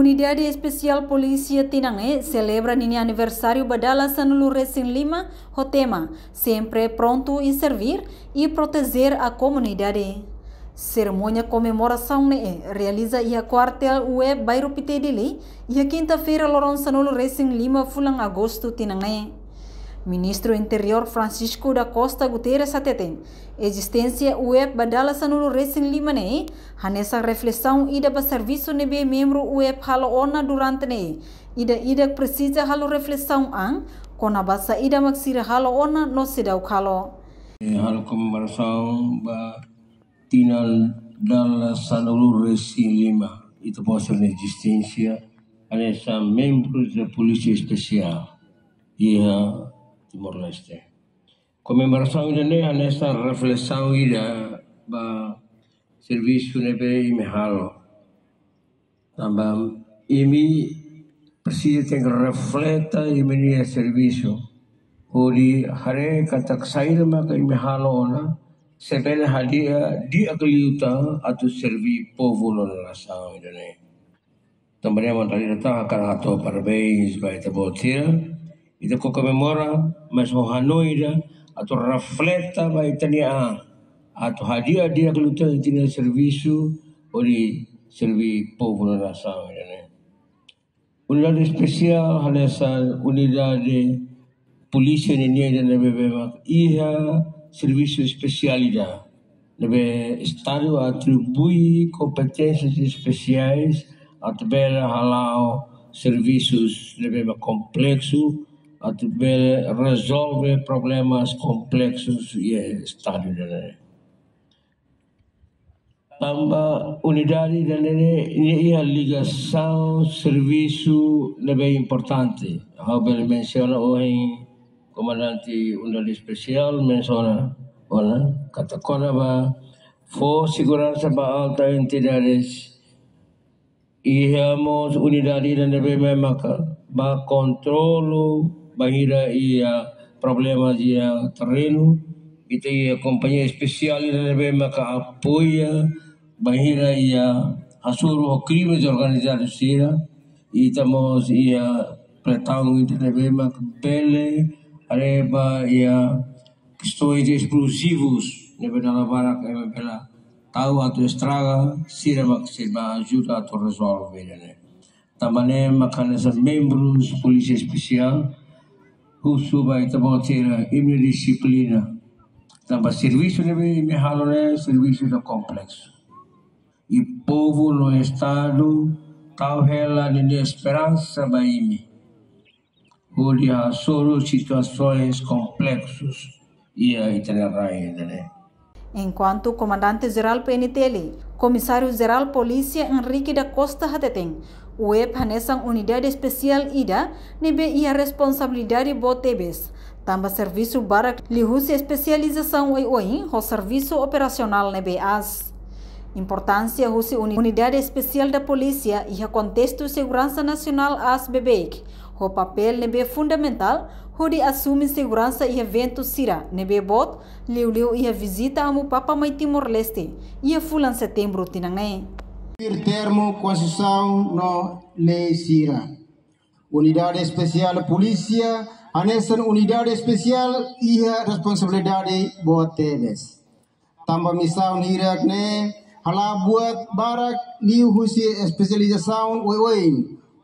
Unidade Especial Polícia Tinangue celebra nini aniversário badala Sanulu Racing Lima, o tema sempre pronto em servir e proteger a comunidade. Cerimônia comemoração realiza a quartel web bairro Pitedili e a quinta-feira Lorong Sanulu Racing Lima fulang agosto Tinangue. Ministro Interior Francisco da Costa Guterres ateten existência web badala Sanulu Racing Lima hanessa reflexão ida ba serviço nebe membro web halo ona durante ida precisa halo reflexão kona basa ida maksira halo ona no sedau halo comemoração ba tinal dala Sanulu Racing Lima itu postura existência hanessa membros da Polícia Especial Timor-Leste. Comemoração ini nessa reflexão ida ba serviço nebe imehalo. Também precisa ter refleta imenia serviço. Ori hare katak sair maka imehalo na sebele hadia di akliuta atau servi povo no nação ini. Também mandari datang akan atau parabéns ba ita botia. Ita ko comemora mas ho Hanoi da atau refleta ba itania atau hadiah dia keluta itania serviço ori servi povo na nação né. Unidade especial hanessa unidade polícia nenia da nebe ia serviço especialidade nebe estado atribui competências especiais atbela halau serviços nebe complexo atau resolve problemas complexos e estádio dele. Tambah unidade dele ini ligação serviço lebih importante. Habel menciona orang comandante unidade especial menciona ona kata kona ba for segurança ba alta entidades ihamos unidade dele memang ba controlo bahira ia problema dia terreno itu ia companhia especial yang maka apoia bahira ia asuro crimes organizados sira itamos ia pretang itu maka pele areba ia questões explosivos nebe dalam barak pela tahu atau estraga sira mak seba ajuda atau resolve ne tambane maka nessa membros polícia especial Husu ba ita botira disciplina tambah serviço nebe mehalone serviço da complexo e povo no estado tal hela de esperança ba imi odia solo situações complexos e a itinerária né. Enquanto Comandante-Geral PNTL, Comissário-Geral Polícia Henrique da Costa Hateteng, web hanesang Unidade Especial IDA, nebe ia responsabilidade botebes. Tambah serviço barak lihusi especialização o serviço operacional nebe as. Importância husi Unidade Especial da Polícia e contexto segurança nacional as bebeik. O papel nebe fundamental hodi assume segurança e evento sira nebe bot liu e visita amu papa mai Timor-Leste e fulan setembro tinangai. Termo Constituição no Lei Sira. Unidade Especial Polícia, anesan Unidade Especial e responsabilidade boteles. Tambah misal hirak ne hala buat barak liu husi especialização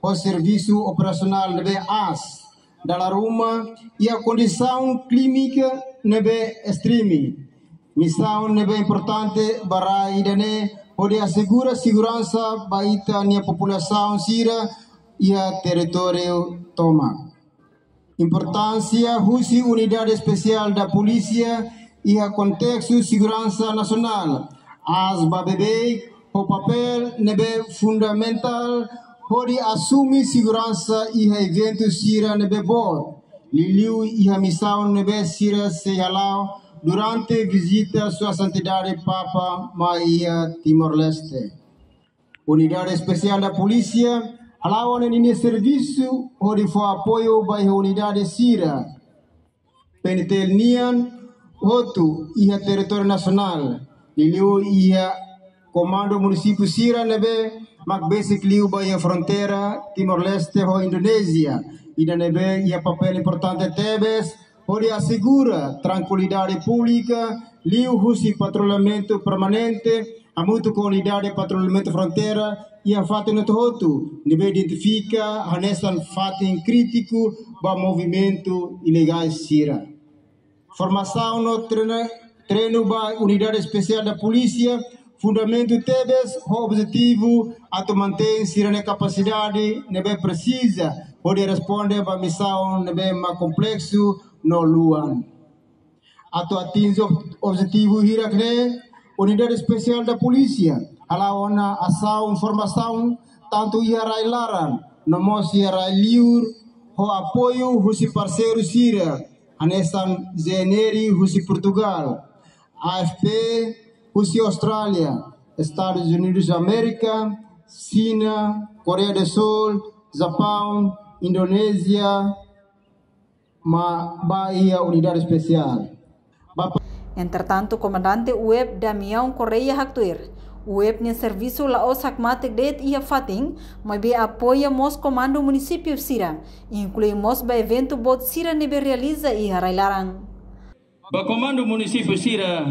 o serviço operacional nebe as dalam rumah ia condição clínica nebe extremi. Misal nebe importante barai dane pode assegura segurança baita nia população sira ia território toma. Importância husi unidade especial da polícia ia contexto segurança nacional. As babebe o papel nebe fundamental pode assumir segurança e evento sira nebe bot. Liliu e missão nebe sira sejalau durante visita sua santidade Papa Maia Timor-Leste. Unidade Especial da Polícia alawan ini serviço onde foi apoio by unidade sira. PNTL nian hotu ia território nacional. Liliu ia Komando Município Sira nebe Mak basically a fronteira Timor-Leste com Indonésia. E da neve e papel importante tebes, onde assegura tranquilidade pública, liu husi patrulhamento permanente, a muito comunidade de patrulhamento fronteira e a fato no todo, neve identifica a nestan fato crítico para movimento ilegal Sira. Formação no treino para unidade especial da polícia, fundamento tebes, o objetivo a manter Sira na capacidade, neve precisa, pode responder para missão neve mais complexo no luan. Ato atinge o objetivo hirakne, unidade especial da polícia, alaona ação, formação, tanto iarai laran, nomos iarai liur, o apoio husi parceiro Sira, anesan Zeneri husi Portugal, AFP husi Austrália, Estados Unidos da América, China, Coreia do Sul, Japão, Indonésia, Bahia unidade especial. Entretanto, comandante UEP Damião Correia Haktuir, UEP nya serviço laos hakmatik det ia fating, mas be apoia mos comando município Sira, inclui mos ba evento bot Sira nebe realiza e harailarang. Ba comando município Sira,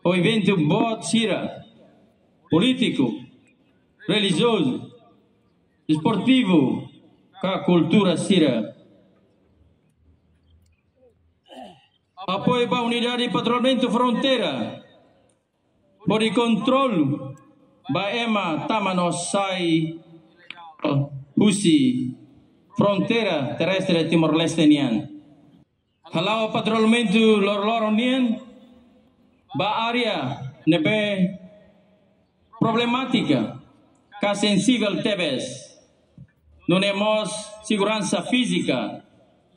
o evento bot Sira, político, religioso, esportivo, ka cultura Sira. Apoio para a unidade de patrulhamento fronteira, por controle, ba ema tamanos sai husi fronteira terrestre Timor-Leste nian. Halau patrulhamento lor nian, ba area nebe problemática, ka sensível tebes, não temos segurança física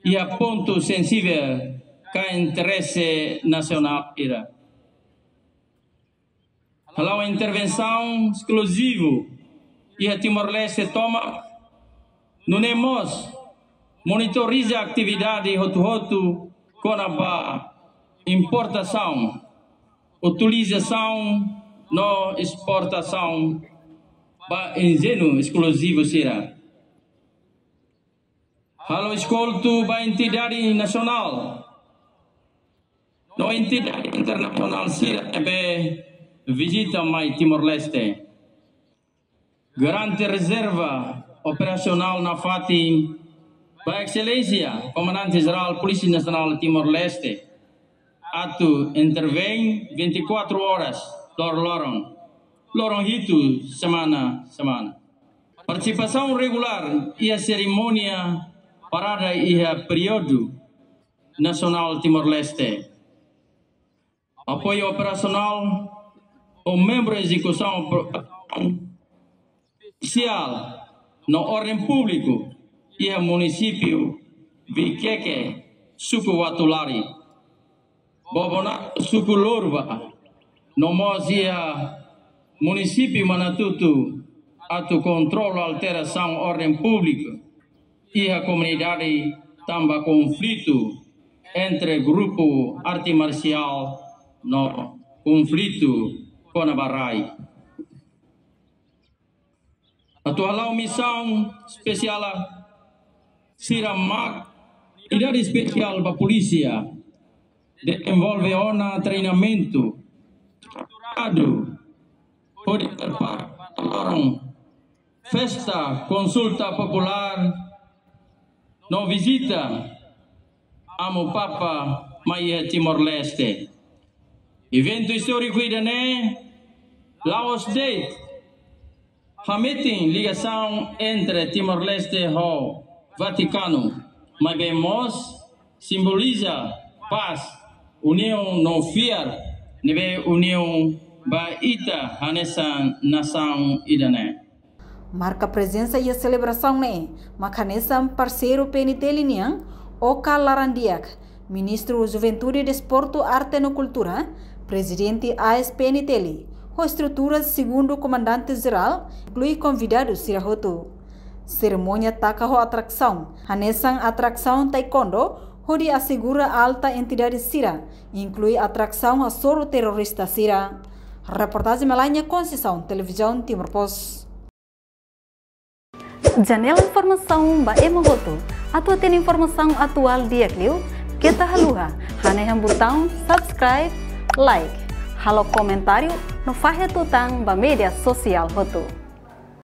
e a ponto sensível ka interesse nacional ira. Halau intervenção exclusivo e a Timor-Leste toma, não temos monitoriza a atividade hotu com a importação, utilização, no exportação, ba enzeno exclusivo será. Halau escolto ba entidade nacional, no entidade internacional será visita mai Timor-Leste. Garante reserva operacional na FATI, ba Excelência, Comandante-Geral Polícia Nacional Timor-Leste, atu intervém 24 horas lorong itu semana. Participação regular e a cerimônia parada e a período nacional Timor-Leste. Apoio operacional o membro de execução oficial no ordem público e a município Vikeke, Suku Watulari, Bobona Suku Lurba, no Mozia município Manatutu, atu controle alteração ordem pública e a comunidade tamba conflito entre grupo arte marcial no conflito com a Barai. Atual missão especial Siramak, unidade especial para polícia, envolve treinamento estruturado por festa, consulta popular, no visita amo Papa Maia Timor-Leste. Evento histórico idane Laos Day, permitem ligação entre Timor-Leste e o Vaticano, mas vemos simboliza paz, união no fiar, neve união baita nessa nação idane. Marca presença e a celebração né, macanesa parceiro PNT Liniang, Oka Larandiak, Ministro da Juventude e Desporto, Arte e Cultura, Presidente ASPNTL, a estrutura segundo o Comandante-Geral, inclui convidados Sirahoto. Cerimônia taca a atração, nessa atração taekwondo, onde assegura alta entidade Sira, inclui atração a soro terrorista Sira. Reportagem Melania Conceição, Televisão Timor Post. Janela informação ba Emohoto. Atua tem informação atual dia Clio. Kita haluha. Haneham botão subscribe, like. Halo comentário no Fahia Tutang ba media sosial Hoto.